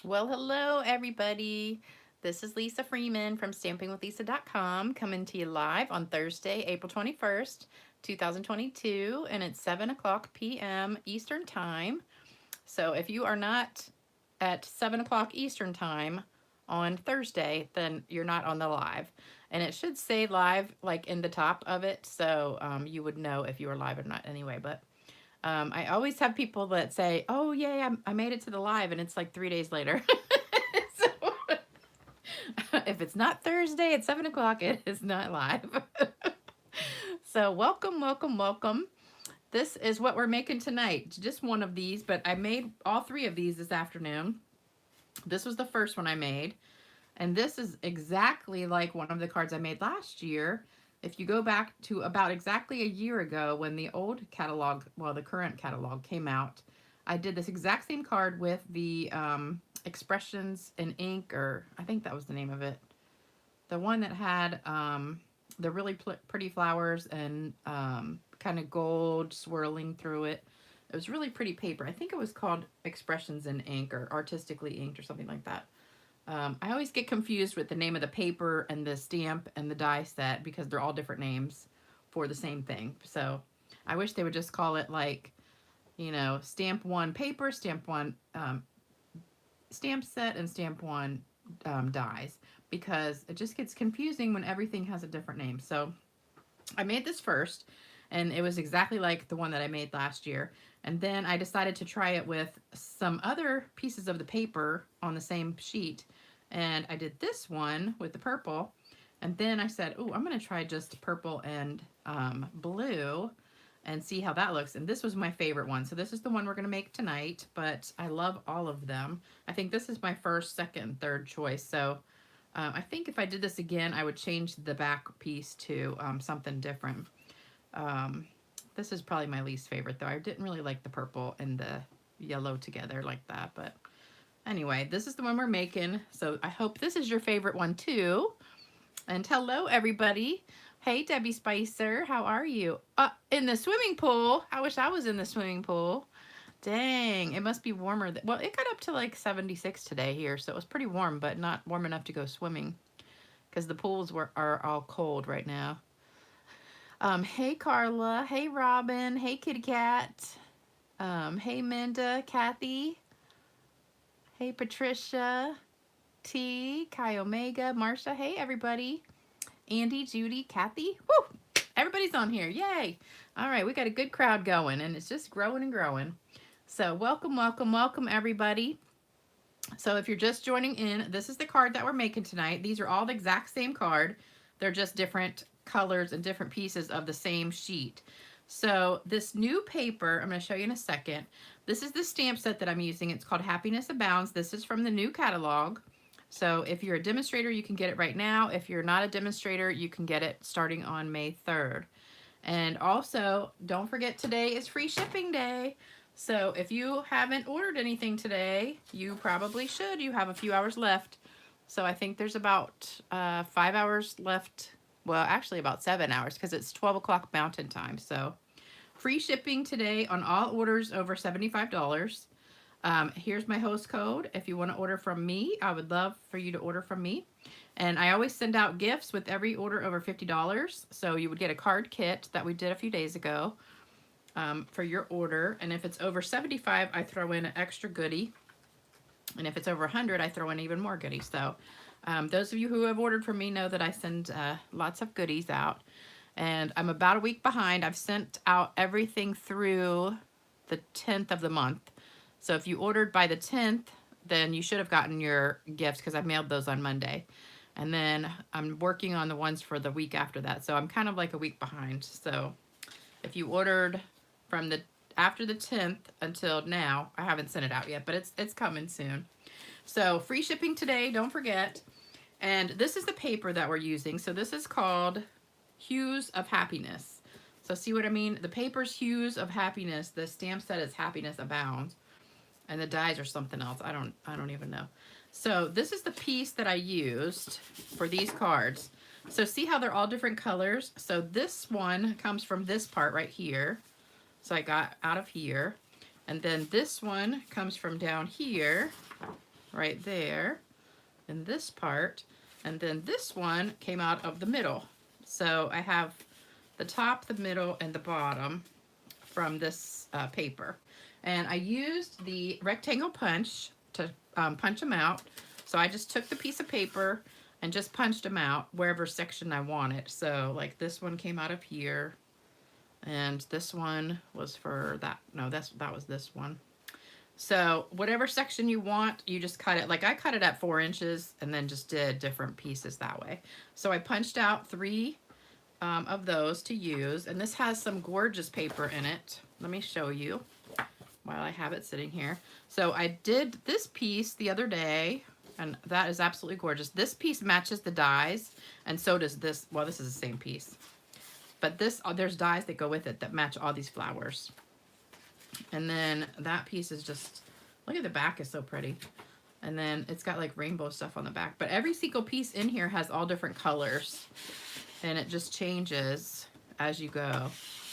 Well, hello everybody. This is Lisa Freeman from stampingwithlisa.com coming to you live on Thursday, April 21st, 2022, and it's 7 o'clock p.m. Eastern Time. So if you are not at 7 o'clock Eastern Time on Thursday, then you're not on the live. And it should say live like in the top of it, so you would know if you were live or not anyway. But I always have people that say, oh, yay, I made it to the live, and it's like 3 days later. So if it's not Thursday at 7 o'clock, it is not live. So welcome, welcome, welcome. This is what we're making tonight. Just one of these, but I made all three of these this afternoon. This was the first one I made. And this is exactly like one of the cards I made last year. If you go back to about exactly a year ago when the old catalog, well, the current catalog came out, I did this exact same card with the Expressions in Ink, or I think that was the name of it. The one that had the really pretty flowers and kind of gold swirling through it. It was really pretty paper. I think it was called Expressions in Ink or Artistically Inked or something like that. I always get confused with the name of the paper and the stamp and the die set because they're all different names for the same thing. So I wish they would just call it like, you know, stamp one paper, stamp one stamp set, and stamp one dies, because it just gets confusing when everything has a different name. So I made this first, and it was exactly like the one that I made last year. And then I decided to try it with some other pieces of the paper on the same sheet. And I did this one with the purple. And then I said, oh, I'm going to try just purple and blue and see how that looks. And this was my favorite one. So this is the one we're going to make tonight, but I love all of them. I think this is my first, second, third choice. So I think if I did this again, I would change the back piece to something different. This is probably my least favorite, though. I didn't really like the purple and the yellow together like that. But anyway, this is the one we're making. So I hope this is your favorite one, too. And hello, everybody. Hey, Debbie Spicer. How are you? In the swimming pool. I wish I was in the swimming pool. Dang, it must be warmer. Well, it got up to like 76 today here, so it was pretty warm, but not warm enough to go swimming because the pools are all cold right now. Hey, Carla. Hey, Robin. Hey, Kitty Cat. Hey, Minda. Kathy. Hey, Patricia. T. Chi Omega. Marsha. Hey, everybody. Andy, Judy, Kathy. Woo! Everybody's on here. Yay! All right, we got a good crowd going, and it's just growing and growing. So welcome, welcome, welcome, everybody. So if you're just joining in, this is the card that we're making tonight. These are all the exact same card. They're just different colors and different pieces of the same sheet. So this new paper, I'm going to show you in a second. This is the stamp set that I'm using. It's called Happiness Abounds. This is from the new catalog. So if you're a demonstrator, you can get it right now. If you're not a demonstrator, you can get it starting on May 3rd. And also, don't forget today is free shipping day. So if you haven't ordered anything today, you probably should. You have a few hours left. So I think there's about 5 hours left. Well, actually about 7 hours because it's 12 o'clock Mountain Time. So free shipping today on all orders over $75. Here's my host code. If you want to order from me, I would love for you to order from me. And I always send out gifts with every order over $50. So you would get a card kit that we did a few days ago for your order. And if it's over 75, I throw in an extra goodie. And if it's over 100, I throw in even more goodies. So those of you who have ordered from me know that I send lots of goodies out. And I'm about a week behind. I've sent out everything through the 10th of the month. So if you ordered by the 10th, then you should have gotten your gifts because I mailed those on Monday. And then I'm working on the ones for the week after that. So I'm kind of like a week behind. So if you ordered from the after the 10th until now, I haven't sent it out yet, but it's coming soon. So free shipping today, don't forget. And this is the paper that we're using. So this is called Hues of Happiness. So see what I mean? The paper's Hues of Happiness. The stamp set is Happiness Abounds. And the dies are something else. I don't even know. So this is the piece that I used for these cards. So see how they're all different colors? So this one comes from this part right here. So I got out of here. And then this one comes from down here. right there in this part, and then this one came out of the middle. So I have the top, the middle, and the bottom from this paper. And I used the rectangle punch to punch them out. So I just took the piece of paper and just punched them out wherever section I wanted. So like this one came out of here, and this one was for that. No, that was this one. So whatever section you want, you just cut it. Like I cut it at 4 inches and then just did different pieces that way. So I punched out 3 of those to use, and this has some gorgeous paper in it. Let me show you while I have it sitting here. So I did this piece the other day, and that is absolutely gorgeous. This piece matches the dies, and so does this. Well, this is the same piece, but this there's dies that go with it that match all these flowers. And then that piece is just, look at the back, is so pretty. And then it's got like rainbow stuff on the back, but every single piece in here has all different colors, and it just changes as you go.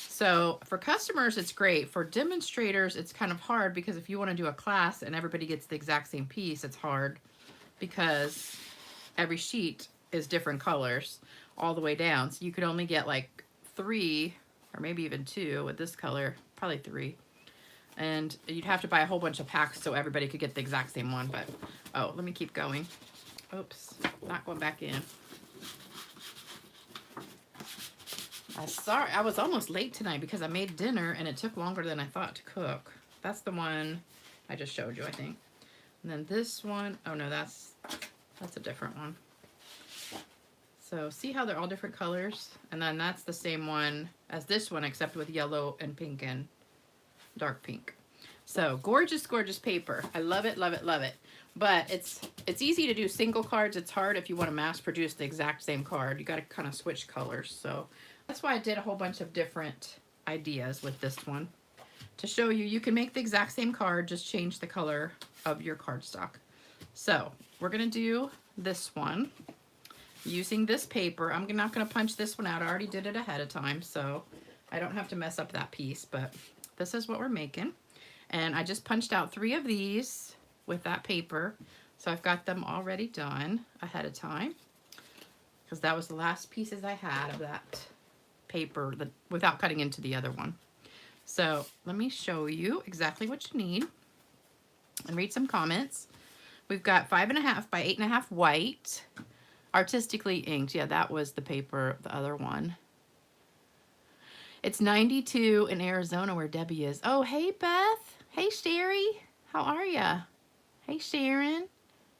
So for customers, it's great. For demonstrators, it's kind of hard, because if you want to do a class and everybody gets the exact same piece, it's hard because every sheet is different colors all the way down. So you could only get like 3 or maybe even 2 with this color, probably 3. And you'd have to buy a whole bunch of packs so everybody could get the exact same one. But, oh, let me keep going. Oops, not going back in. I was almost late tonight because I made dinner and it took longer than I thought to cook. That's the one I just showed you, I think. And then this one, oh no, that's a different one. So see how they're all different colors? And then that's the same one as this one, except with yellow and pink and dark pink. So gorgeous, gorgeous paper. I love it, love it, love it. But it's easy to do single cards. It's hard if you want to mass produce the exact same card. You got to kind of switch colors. So that's why I did a whole bunch of different ideas with this one, to show you you can make the exact same card, just change the color of your cardstock. So we're gonna do this one using this paper. I'm not gonna punch this one out. I already did it ahead of time, so I don't have to mess up that piece, but this is what we're making. And I just punched out 3 of these with that paper. So I've got them already done ahead of time, because that was the last pieces I had of that paper without cutting into the other one. So let me show you exactly what you need and read some comments. We've got 5.5 by 8.5 white, artistically inked. Yeah, that was the paper, the other one. It's 92 in Arizona where Debbie is. Oh, hey, Beth. Hey, Sherry. How are ya? Hey, Sharon.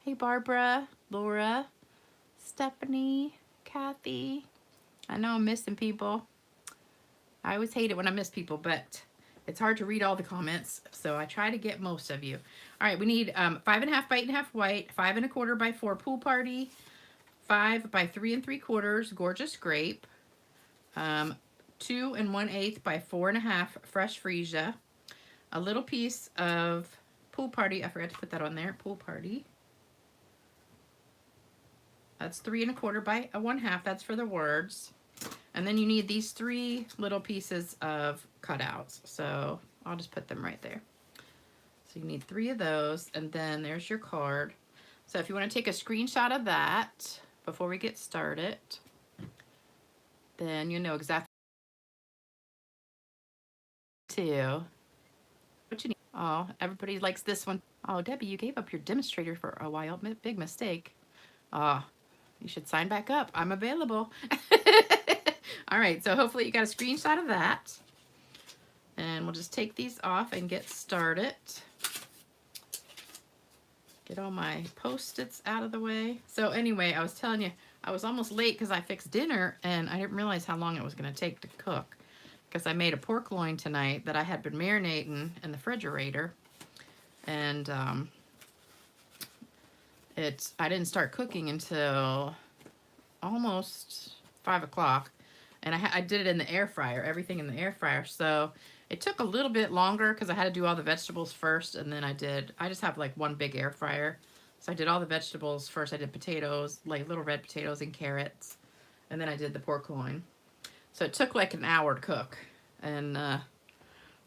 Hey, Barbara, Laura, Stephanie, Kathy. I know I'm missing people. I always hate it when I miss people, but it's hard to read all the comments, so I try to get most of you. All right, we need 5.5 by 8.5 white, 5 1/4 by 4 pool party, 5 by 3 3/4 gorgeous grape, 2 1/8 by 4 1/2 fresh freesia, a little piece of pool party. I forgot to put that on there. Pool party. That's 3 1/4 by 1/2. That's for the words. And then you need these 3 little pieces of cutouts. So I'll just put them right there. So you need 3 of those, and then there's your card. So if you want to take a screenshot of that before we get started, then you know exactly what you need. Oh, everybody likes this one. Oh, Debbie, you gave up your demonstrator for a while. Big mistake. You should sign back up. I'm available. All right, so hopefully you got a screenshot of that. And we'll just take these off and get started. Get all my Post-its out of the way. So anyway, I was telling you, I was almost late because I fixed dinner and I didn't realize how long it was going to take to cook. Because I made a pork loin tonight that I had been marinating in the refrigerator. And I didn't start cooking until almost 5 o'clock. And I did it in the air fryer, everything in the air fryer. So it took a little bit longer because I had to do all the vegetables first. And then I just have like one big air fryer. So I did all the vegetables first. I did potatoes, like little red potatoes and carrots. And then I did the pork loin. So it took like an hour to cook. And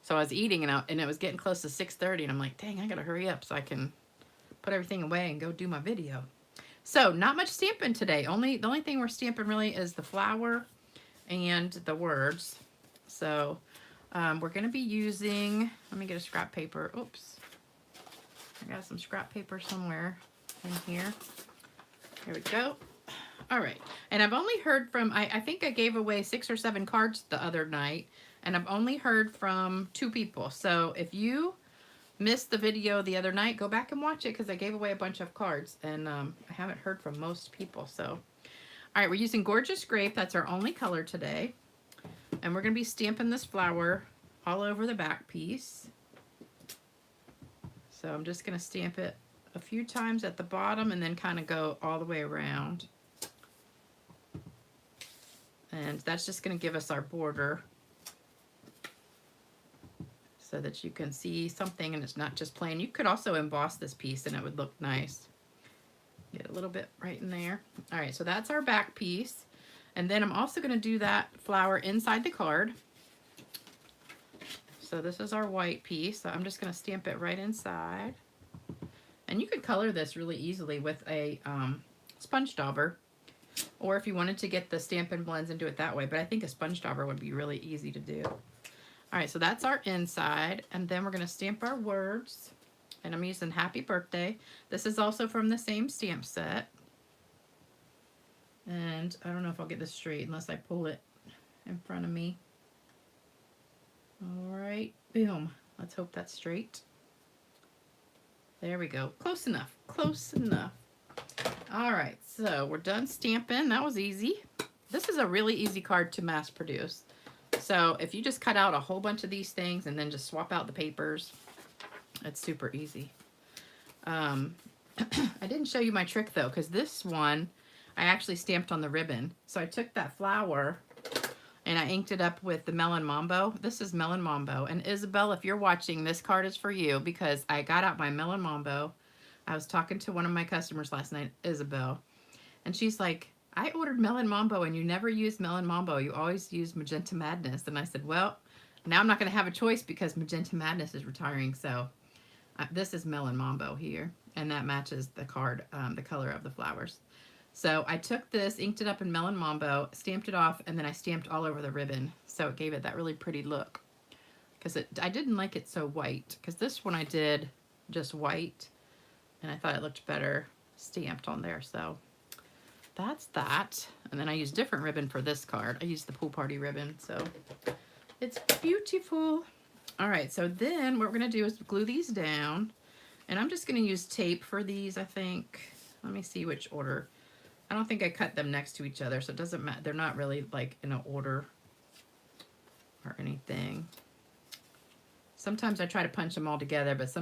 so I was eating and it was getting close to 6:30. And I'm like, dang, I got to hurry up so I can put everything away and go do my video. So not much stamping today. The only thing we're stamping really is the flower and the words. So we're going to be using, let me get a scrap paper. Oops. I got some scrap paper somewhere in here. Here we go. All right. And I've only heard from, I think I gave away 6 or 7 cards the other night, and I've only heard from 2 people. So if you missed the video the other night, go back and watch it because I gave away a bunch of cards, and I haven't heard from most people. So, all right, we're using Gorgeous Grape. That's our only color today. And we're going to be stamping this flower all over the back piece. So I'm just going to stamp it a few times at the bottom and then kind of go all the way around. And that's just going to give us our border so that you can see something and it's not just plain. You could also emboss this piece and it would look nice. Get a little bit right in there. All right, so that's our back piece. And then I'm also going to do that flower inside the card. So this is our white piece. So I'm just going to stamp it right inside. And you could color this really easily with a sponge dauber. Or if you wanted to get the Stampin' Blends and do it that way. But I think a sponge dauber would be really easy to do. All right, so that's our inside. And then we're going to stamp our words. And I'm using Happy Birthday. This is also from the same stamp set. And I don't know if I'll get this straight unless I pull it in front of me. All right, boom. Let's hope that's straight. There we go. Close enough. Close enough. All right, so we're done stamping. That was easy. This is a really easy card to mass produce. So if you just cut out a whole bunch of these things and then just swap out the papers, it's super easy. I didn't show you my trick though, because this one I actually stamped on the ribbon. So I took that flower and I inked it up with the Melon Mambo. This is Melon Mambo. And Isabel, if you're watching, this card is for you because I got out my Melon Mambo. I was talking to one of my customers last night, Isabel, and she's like, I ordered Melon Mambo and you never use Melon Mambo. You always use Magenta Madness. And I said, well, now I'm not going to have a choice because Magenta Madness is retiring. So this is Melon Mambo here. And that matches the card, the color of the flowers. So I took this, inked it up in Melon Mambo, stamped it off, and then I stamped all over the ribbon. So it gave it that really pretty look. Because I didn't like it so white. Because this one I did just white. And I thought it looked better stamped on there. So that's that. And then I used different ribbon for this card. I used the Pool Party ribbon. So it's beautiful. All right, so then what we're going to do is glue these down. And I'm just going to use tape for these, I think. Let me see which order. I don't think I cut them next to each other, so it doesn't matter. They're not really like in an order or anything. Sometimes I try to punch them all together, but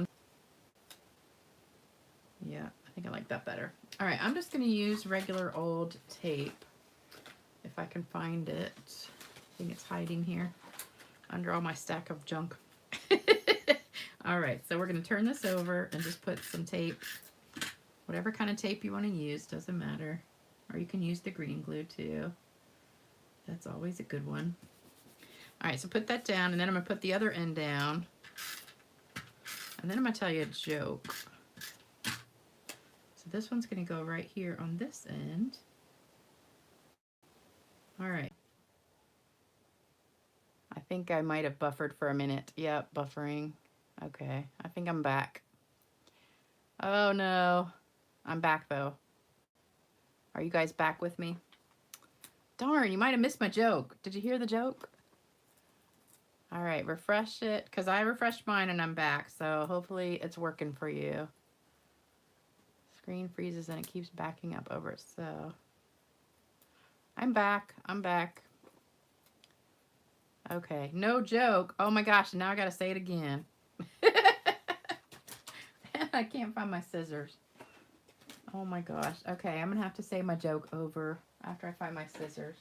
yeah, I think I like that better. All right, I'm just going to use regular old tape if I can find it. I think it's hiding here under all my stack of junk. All right, so we're going to turn this over and just put some tape, whatever kind of tape you want to use, doesn't matter. Or you can use the green glue too. That's always a good one. All right, so put that down, and then I'm going to put the other end down. And then I'm going to tell you a joke. So this one's going to go right here on this end. All right. I think I might have buffered for a minute. Yep, buffering. Okay, I think I'm back. Oh no, I'm back though. Are you guys back with me? Darn, you might have missed my joke. Did you hear the joke? All right, refresh it, because I refreshed mine and I'm back, so hopefully it's working for you. Screen freezes and it keeps backing up over it, so. I'm back, I'm back. Okay, no joke. Oh my gosh, now I gotta say it again. I can't find my scissors. Oh my gosh. Okay, I'm gonna have to say my joke over after I find my scissors.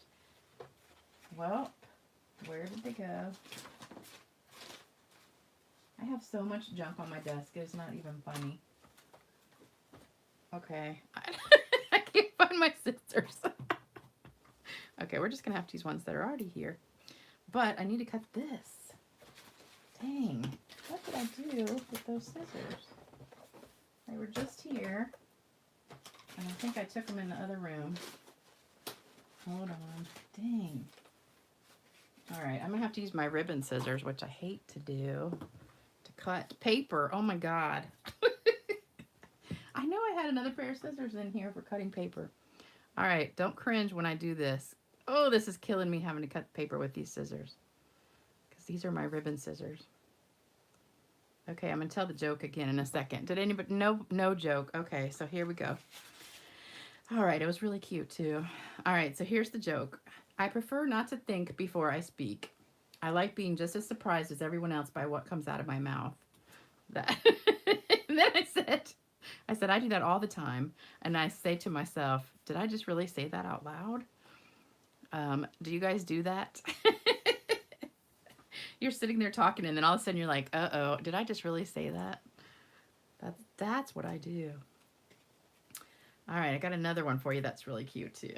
Well, where did they go? I have so much junk on my desk, it's not even funny. Okay, I can't find my scissors. Okay, we're just gonna have to use ones that are already here. But I need to cut this. Dang, what did I do with those scissors? They They were just here. And I think I took them in the other room. Hold on. Dang. Alright, I'm going to have to use my ribbon scissors, which I hate to do, to cut paper. Oh my god. I know I had another pair of scissors in here for cutting paper. Alright, don't cringe when I do this. Oh, this is killing me having to cut paper with these scissors. Because these are my ribbon scissors. Okay, I'm going to tell the joke again in a second. Did anybody... No joke. Okay, so here we go. Alright, it was really cute too. Alright, so here's the joke. I prefer not to think before I speak. I like being just as surprised as everyone else by what comes out of my mouth. That. And then I said, I do that all the time. And I say to myself, did I just really say that out loud? Do you guys do that? You're sitting there talking and then all of a sudden you're like, uh-oh, did I just really say that? That's what I do. All right, I got another one for you that's really cute too.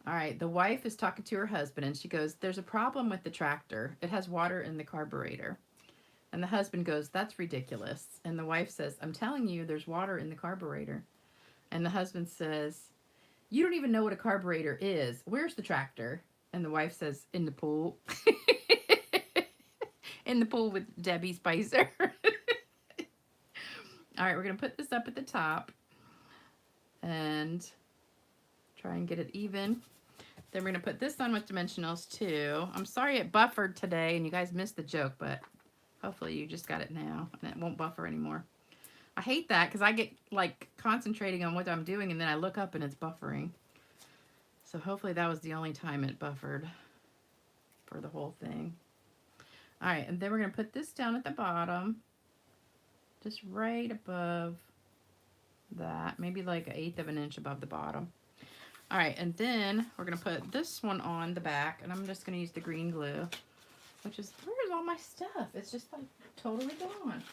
All right, the wife is talking to her husband and she goes, there's a problem with the tractor. It has water in the carburetor. And the husband goes, that's ridiculous. And the wife says, I'm telling you, there's water in the carburetor. And the husband says, you don't even know what a carburetor is. Where's the tractor? And the wife says, in the pool. In the pool with Debbie Spicer. All right, we're going to put this up at the top and try and get it even. Then we're going to put this on with dimensionals too. I'm sorry it buffered today and you guys missed the joke, but hopefully you just got it now and it won't buffer anymore. I hate that because I get like concentrating on what I'm doing and then I look up and it's buffering. So hopefully that was the only time it buffered for the whole thing. All right, and then we're going to put this down at the bottom, just right above that, maybe like 1/8 of an inch above the bottom. All right, and then we're going to put this one on the back, and I'm just going to use the green glue, which is, where's all my stuff? It's just like totally gone.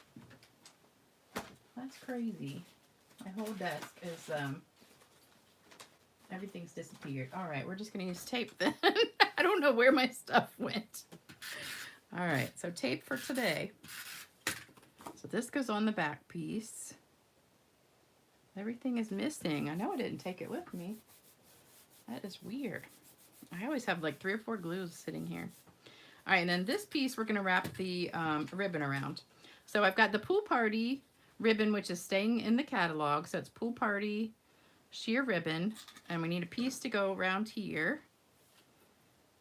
That's crazy. My whole desk is, everything's disappeared. All right, we're just going to use tape then. I don't know where my stuff went. All right, so tape for today. So this goes on the back piece. Everything is missing. I know I didn't take it with me. That is weird. I always have like 3 or 4 glues sitting here. All right, and then this piece we're going to wrap the ribbon around. So I've got the Pool Party ribbon, which is staying in the catalog. So it's Pool Party sheer ribbon. And we need a piece to go around here.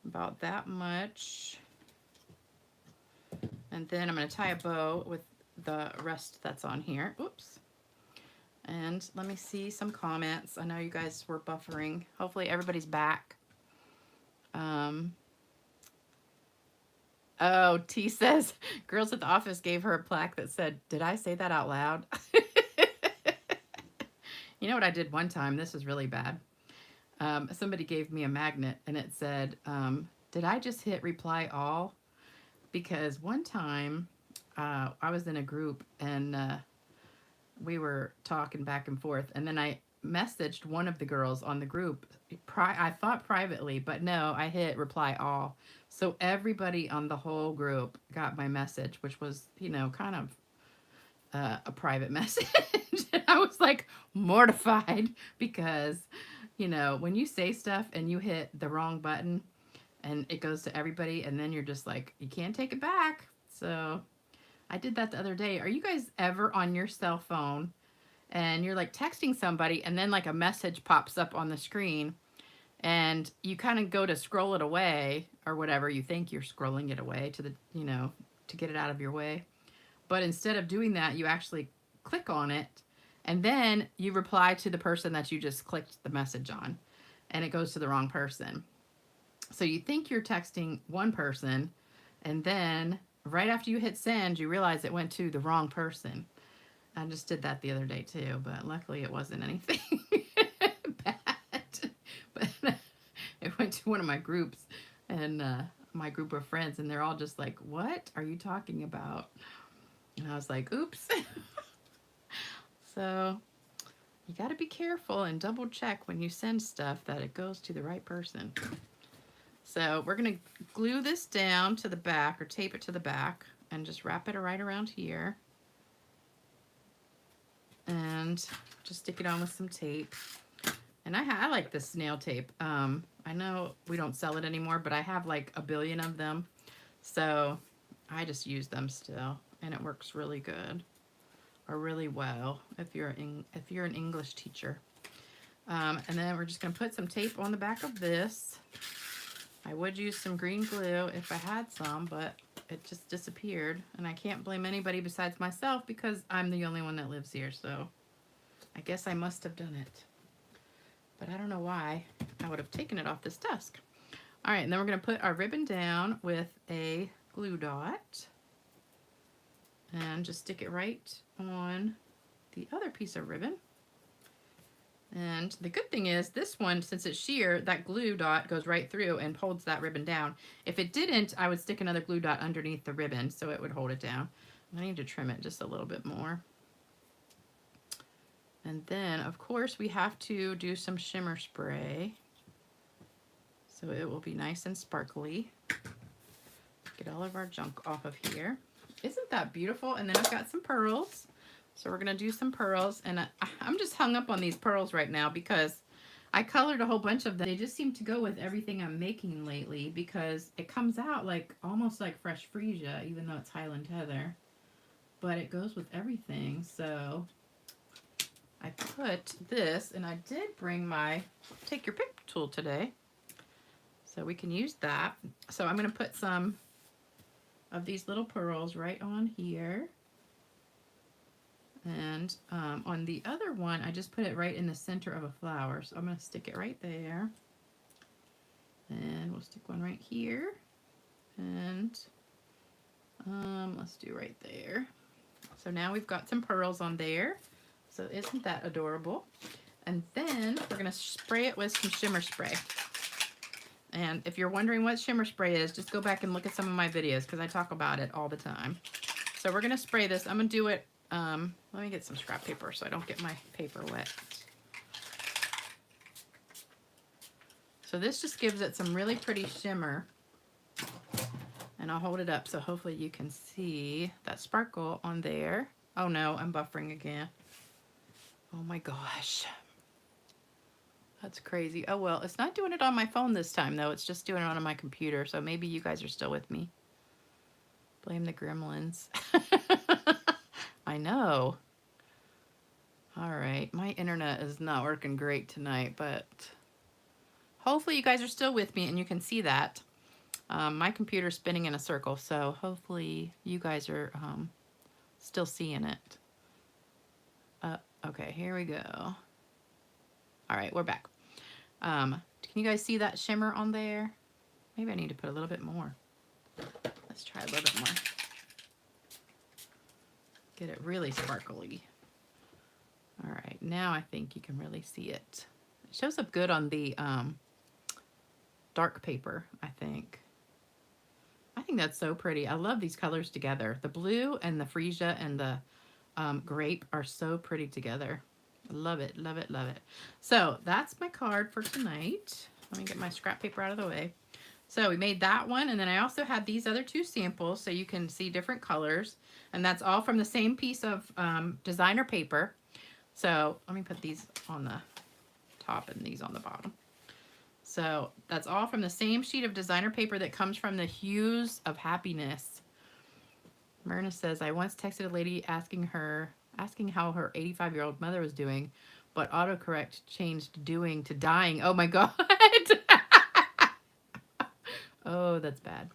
About that much. And then I'm going to tie a bow with the rest that's on here. Oops. And let me see some comments. I know you guys were buffering. Hopefully everybody's back. Oh, T says, girls at the office gave her a plaque that said, did I say that out loud? You know what I did one time? This was really bad. Somebody gave me a magnet and it said, did I just hit reply all? Because one time I was in a group and we were talking back and forth, and then I messaged one of the girls on the group. I thought privately, but no, I hit reply all. So everybody on the whole group got my message, which was, you know, kind of a private message. And I was like mortified because, you know, when you say stuff and you hit the wrong button and it goes to everybody, and then you're just like, you can't take it back. So I did that the other day. Are you guys ever on your cell phone and you're like texting somebody and then like a message pops up on the screen and you kind of go to scroll it away or whatever, you think you're scrolling it away to the, you know, to get it out of your way. But instead of doing that, you actually click on it and then you reply to the person that you just clicked the message on, and it goes to the wrong person. So you think you're texting one person, and then right after you hit send, you realize it went to the wrong person. I just did that the other day too, but luckily it wasn't anything bad. But it went to one of my groups and my group of friends, and they're all just like, what are you talking about? And I was like, oops. So you got to be careful and double check when you send stuff that it goes to the right person. So we're going to glue this down to the back, or tape it to the back, and just wrap it right around here. and just stick it on with some tape. And I like this snail tape. I know we don't sell it anymore, but I have like a billion of them. So I just use them still, and it works really good, or really well if you're an English teacher. And then we're just gonna put some tape on the back of this. I would use some green glue if I had some, but it just disappeared, and I can't blame anybody besides myself because I'm the only one that lives here, so I guess I must have done it. But I don't know why. I would have taken it off this desk. All right, and then we're going to put our ribbon down with a glue dot and just stick it right on the other piece of ribbon. And the good thing is this one, since it's sheer, that glue dot goes right through and holds that ribbon down. If it didn't, I would stick another glue dot underneath the ribbon so it would hold it down. I need to trim it just a little bit more. And then, of course, we have to do some shimmer spray, so it will be nice and sparkly. Get all of our junk off of here. Isn't that beautiful? And then I've got some pearls. So we're going to do some pearls. And I'm just hung up on these pearls right now because I colored a whole bunch of them. They just seem to go with everything I'm making lately because it comes out like almost like fresh freesia, even though it's Highland Heather. But it goes with everything, so I put this, and I did bring my take your pick tool today, so we can use that. So I'm going to put some of these little pearls right on here, and on the other one I just put it right in the center of a flower, so I'm going to stick it right there, and we'll stick one right here, and let's do right there. So now we've got some pearls on there. So isn't that adorable? And then we're going to spray it with some shimmer spray. And if you're wondering what shimmer spray is, just go back and look at some of my videos because I talk about it all the time. So we're going to spray this. I'm going to do it. Let me get some scrap paper so I don't get my paper wet. So this just gives it some really pretty shimmer. And I'll hold it up so hopefully you can see that sparkle on there. Oh no, I'm buffering again. Oh my gosh. That's crazy. Oh well, it's not doing it on my phone this time though. It's just doing it on my computer. So maybe you guys are still with me. Blame the gremlins. I know. All right, my internet is not working great tonight, but hopefully you guys are still with me and you can see that. My computer's spinning in a circle, so hopefully you guys are still seeing it. Okay, here we go. All right, we're back. Can you guys see that shimmer on there? Maybe I need to put a little bit more. Let's try a little bit more. Get it really sparkly. All right, now I think you can really see it. It shows up good on the dark paper, I think. I think that's so pretty. I love these colors together. The blue and the freesia and the grape are so pretty together. Love it, love it, love it. So that's my card for tonight. Let me get my scrap paper out of the way. So we made that one, and then I also had these other two samples so you can see different colors. And that's all from the same piece of designer paper. So let me put these on the top and these on the bottom. So that's all from the same sheet of designer paper that comes from the Hues of Happiness. Myrna says, I once texted a lady asking how her 85-year-old mother was doing, but autocorrect changed doing to dying. Oh my God. Oh, that's bad.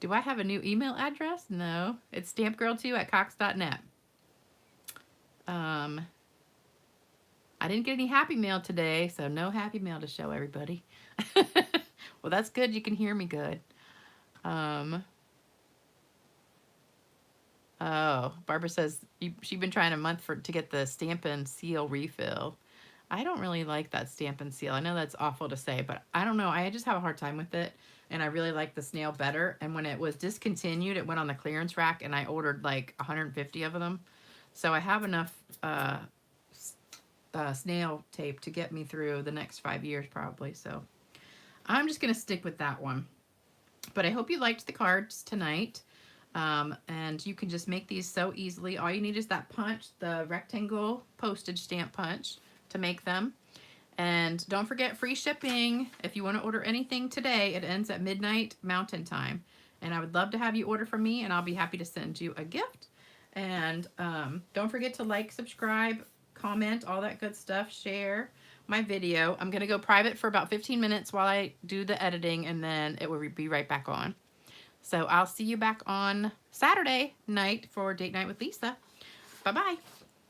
Do I have a new email address? No. It's stampgirl2@cox.net. I didn't get any happy mail today, so no happy mail to show everybody. Well, that's good. You can hear me good. Oh, Barbara says she'd been trying a month to get the Stampin' Seal refill. I don't really like that Stampin' Seal. I know that's awful to say, but I don't know. I just have a hard time with it, and I really like the snail better. And when it was discontinued, it went on the clearance rack, and I ordered like 150 of them. So I have enough snail tape to get me through the next 5 years probably. So I'm just going to stick with that one. But I hope you liked the cards tonight. And you can just make these so easily. All you need is that punch, the rectangle postage stamp punch to make them. And don't forget free shipping. If you want to order anything today, it ends at midnight Mountain Time. And I would love to have you order from me, and I'll be happy to send you a gift. And don't forget to like, subscribe, comment, all that good stuff, share my video. I'm going to go private for about 15 minutes while I do the editing, and then it will be right back on. So I'll see you back on Saturday night for Date Night with Lisa. Bye-bye.